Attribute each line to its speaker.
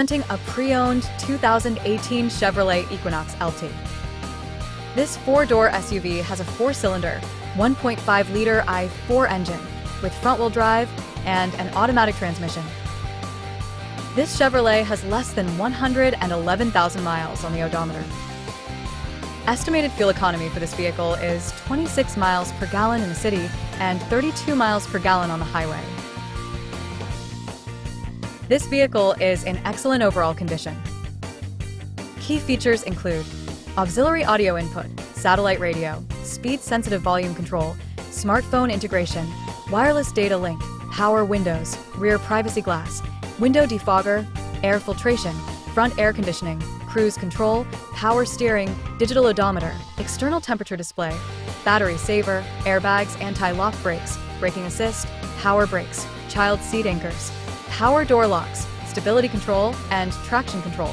Speaker 1: Presenting a pre-owned 2018 Chevrolet Equinox LT. This four-door SUV has a four-cylinder, 1.5-liter i4 engine with front-wheel drive and an automatic transmission. This Chevrolet has less than 111,000 miles on the odometer. Estimated fuel economy for this vehicle is 26 miles per gallon in the city and 32 miles per gallon on the highway. This vehicle is in excellent overall condition. Key features include auxiliary audio input, satellite radio, speed-sensitive volume control, smartphone integration, wireless data link, power windows, rear privacy glass, window defogger, air filtration, front air conditioning, cruise control, power steering, digital odometer, external temperature display, battery saver, airbags, anti-lock brakes, braking assist, power brakes, child seat anchors, power door locks, stability control, and traction control.